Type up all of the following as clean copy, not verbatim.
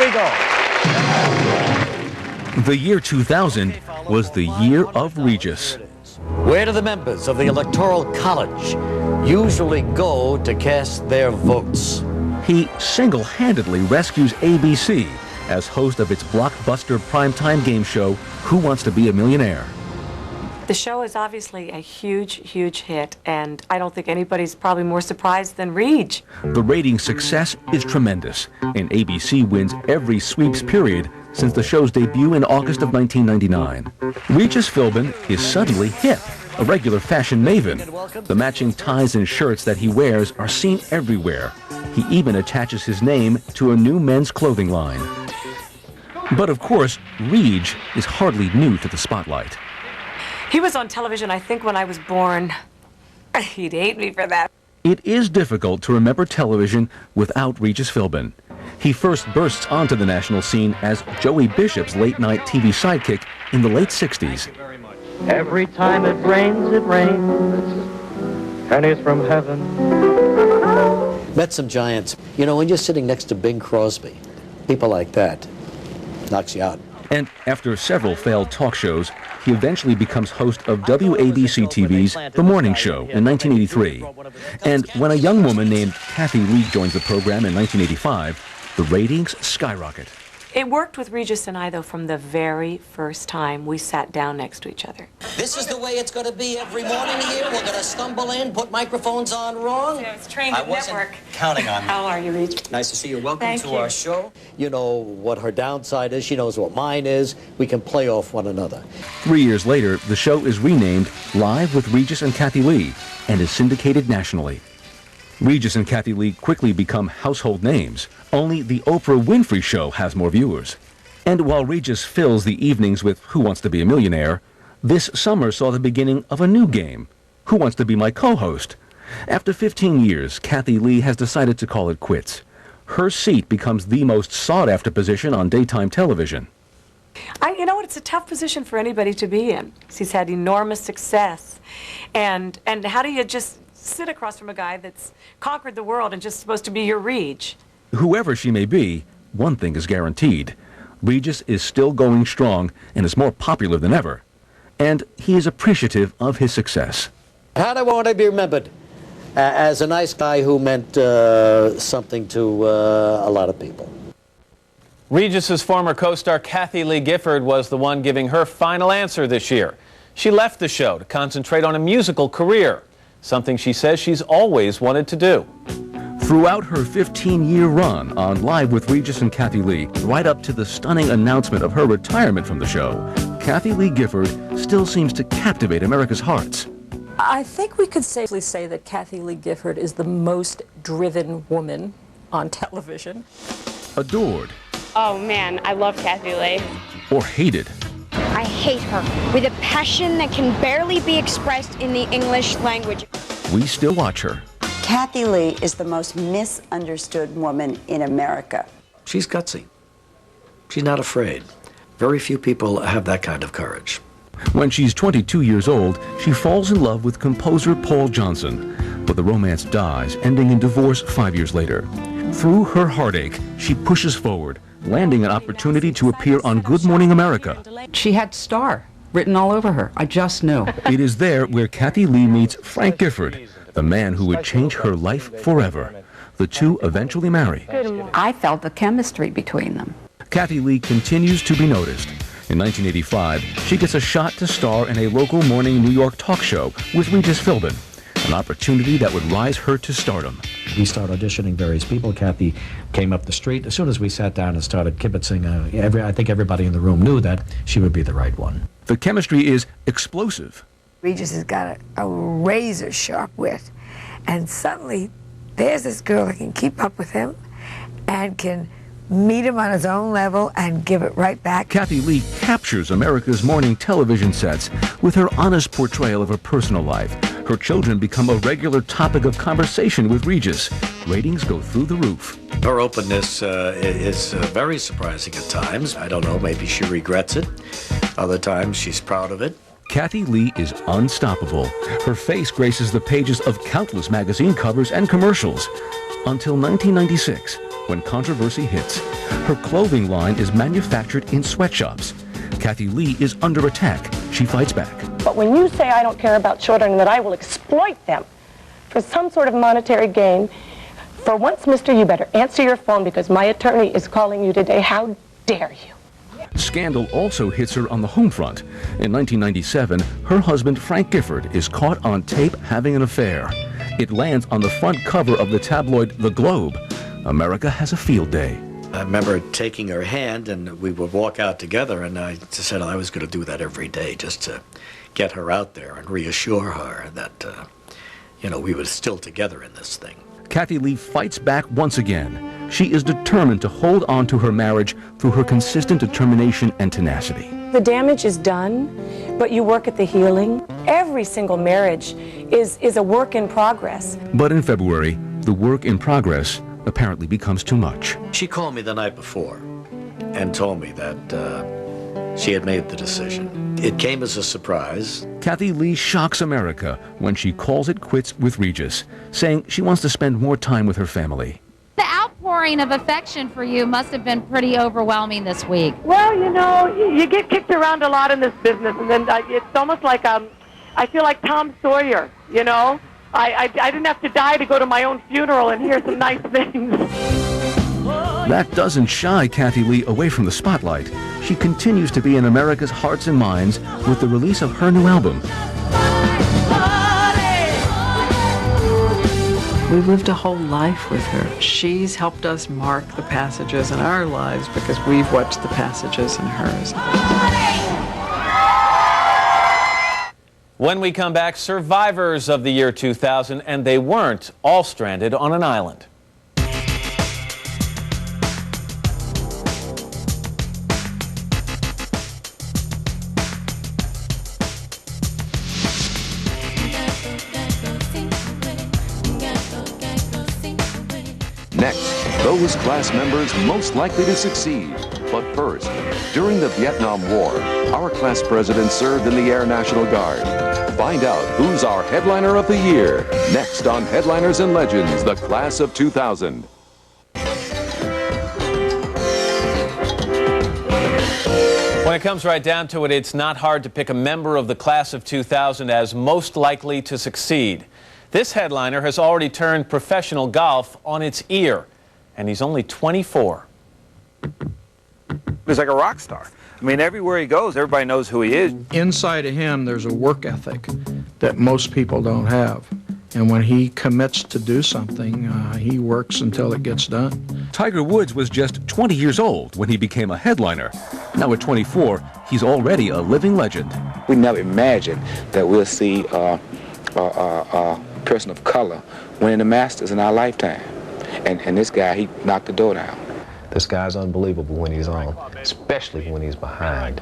we go. The year 2000 was the year of Regis. Where do the members of the Electoral College usually go to cast their votes? He single-handedly rescues ABC as host of its blockbuster primetime game show, Who Wants to Be a Millionaire? The show is obviously a huge, huge hit, and I don't think anybody's probably more surprised than Reg. The rating success is tremendous, and ABC wins every sweeps period since the show's debut in August of 1999. Regis Philbin is suddenly hip, a regular fashion maven. The matching ties and shirts that he wears are seen everywhere. He even attaches his name to a new men's clothing line. But of course, Reg is hardly new to the spotlight. He was on television, I think, when I was born. He'd hate me for that. It is difficult to remember television without Regis Philbin. He first bursts onto the national scene as Joey Bishop's late-night TV sidekick in the late 60s. Every time it rains, pennies from heaven. Met some giants. You know, when you're sitting next to Bing Crosby, people like that, knocks you out. And after several failed talk shows, he eventually becomes host of WABC TV's The Morning Show in 1983. And when a young woman named Kathy Lee joins the program in 1985, the ratings skyrocket. It worked with Regis and I, though, from the very first time we sat down next to each other. This is the way it's going to be every morning here. We're going to stumble in, put microphones on wrong. I was trained at network. Counting on you. How are you, Reg? Nice to see you. Welcome Thank to you. our show. You know what her downside is. She knows what mine is. We can play off one another. 3 years later, the show is renamed Live with Regis and Kathy Lee and is syndicated nationally. Regis and Kathy Lee quickly become household names. Only the Oprah Winfrey Show has more viewers. And while Regis fills the evenings with Who Wants to Be a Millionaire, this summer saw the beginning of a new game, Who Wants to Be My Co-Host? After 15 years, Kathy Lee has decided to call it quits. Her seat becomes the most sought-after position on daytime television. You know what? It's a tough position for anybody to be in. He's had enormous success. And how do you just sit across from a guy that's conquered the world and just supposed to be your Reg? Whoever she may be, one thing is guaranteed. Regis is still going strong and is more popular than ever. And he is appreciative of his success. How do I want to be remembered? As a nice guy who meant something to a lot of people. Regis's former co-star Kathy Lee Gifford was the one giving her final answer this year. She left the show to concentrate on a musical career, something she says she's always wanted to do. Throughout her 15-year run on Live with Regis and Kathy Lee, right up to the stunning announcement of her retirement from the show, Kathy Lee Gifford still seems to captivate America's hearts. I think we could safely say that Kathy Lee Gifford is the most driven woman on television. Adored. Oh man, I love Kathy Lee. Or hated. I hate her with a passion that can barely be expressed in the English language. We still watch her. Kathy Lee is the most misunderstood woman in America. She's gutsy. She's not afraid. Very few people have that kind of courage. When she's 22 years old, she falls in love with composer Paul Johnson. But the romance dies, ending in divorce 5 years later. Through her heartache, she pushes forward, landing an opportunity to appear on Good Morning America. She had star written all over her. I just knew. It is there where Kathy Lee meets Frank Gifford, the man who would change her life forever. The two eventually marry. I felt the chemistry between them. Kathy Lee continues to be noticed. In 1985, she gets a shot to star in a local morning New York talk show with Regis Philbin, an opportunity that would rise her to stardom. We started auditioning various people. Kathy came up the street. As soon as we sat down and started kibitzing, I think everybody in the room knew that she would be the right one. The chemistry is explosive. Regis has got a razor-sharp wit, and suddenly there's this girl that can keep up with him and can meet him on his own level and give it right back. Kathy Lee captures America's morning television sets with her honest portrayal of her personal life. Her children become a regular topic of conversation with Regis. Ratings go through the roof. Her openness is very surprising at times. I don't know, maybe she regrets it. Other times she's proud of it. Kathy Lee is unstoppable. Her face graces the pages of countless magazine covers and commercials. Until 1996, when controversy hits. Her clothing line is manufactured in sweatshops. Kathy Lee is under attack. She fights back. But when you say I don't care about children and that I will exploit them for some sort of monetary gain, for once, mister, you better answer your phone because my attorney is calling you today. How dare you? Scandal also hits her on the home front. In 1997, her husband Frank Gifford is caught on tape having an affair. It lands on the front cover of the tabloid The Globe. America has a field day. I remember taking her hand and we would walk out together, and I just said I was going to do that every day just to get her out there and reassure her that, we were still together in this thing. Kathy Lee fights back once again. She is determined to hold on to her marriage through her consistent determination and tenacity. The damage is done, but you work at the healing. Every single marriage is a work in progress. But in February, the work in progress apparently becomes too much. She called me the night before and told me that she had made the decision. It came as a surprise. Kathy Lee shocks America when she calls it quits with Regis, saying she wants to spend more time with her family. The outpouring of affection for you must have been pretty overwhelming this week. Well, you get kicked around a lot in this business, and then it's almost like I feel like Tom Sawyer, I didn't have to die to go to my own funeral and hear some nice things. That doesn't shy Kathy Lee away from the spotlight. She continues to be in America's hearts and minds with the release of her new album. We've lived a whole life with her. She's helped us mark the passages in our lives because we've watched the passages in hers. When we come back, survivors of the year 2000, and they weren't all stranded on an island. Next, those class members most likely to succeed. But first, during the Vietnam War, our class president served in the Air National Guard. Find out who's our headliner of the year. Next on Headliners and Legends, the class of 2000. When it comes right down to it, it's not hard to pick a member of the class of 2000 as most likely to succeed. This headliner has already turned professional golf on its ear, and he's only 24. He's like a rock star. I mean, everywhere he goes, everybody knows who he is. Inside of him, there's a work ethic that most people don't have. And when he commits to do something, he works until it gets done. Tiger Woods was just 20 years old when he became a headliner. Now at 24, he's already a living legend. We never imagined that we'll see a person of color winning the Masters in our lifetime. And this guy, he knocked the door down. This guy's unbelievable when he's on, especially when he's behind.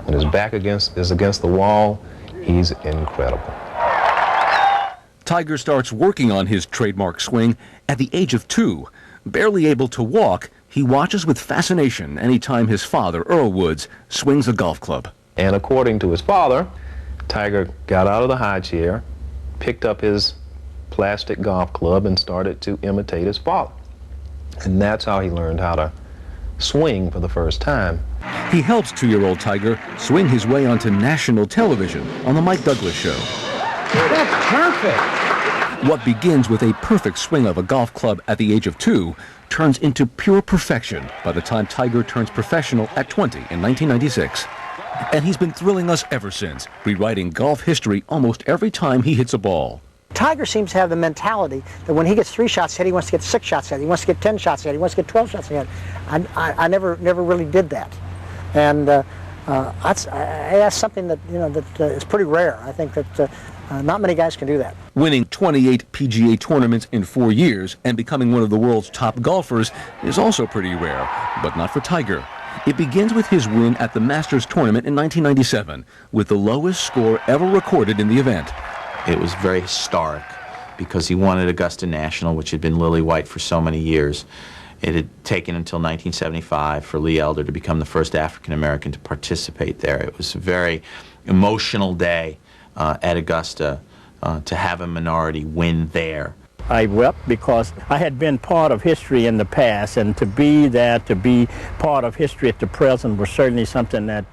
When his back is against the wall, he's incredible. Tiger starts working on his trademark swing at the age of 2. Barely able to walk, he watches with fascination anytime his father, Earl Woods, swings a golf club. And according to his father, Tiger got out of the high chair, picked up his plastic golf club and started to imitate his father. And that's how he learned how to swing for the first time. He helps 2-year-old Tiger swing his way onto national television on the Mike Douglas Show. That's perfect! What begins with a perfect swing of a golf club at the age of 2 turns into pure perfection by the time Tiger turns professional at 20 in 1996. And he's been thrilling us ever since, rewriting golf history almost every time he hits a ball. Tiger seems to have the mentality that when he gets 3 shots ahead, he wants to get 6 shots ahead. He wants to get 10 shots ahead. He wants to get 12 shots ahead. I never really did that, and that's something that is pretty rare. I think that not many guys can do that. Winning 28 PGA tournaments in 4 years and becoming one of the world's top golfers is also pretty rare, but not for Tiger. It begins with his win at the Masters tournament in 1997, with the lowest score ever recorded in the event. It was very historic because he won at Augusta National, which had been lily white for so many years. It had taken until 1975 for Lee Elder to become the first African-American to participate there. It was a very emotional day at Augusta to have a minority win there. I wept because I had been part of history in the past, and to be there, to be part of history at the present was certainly something that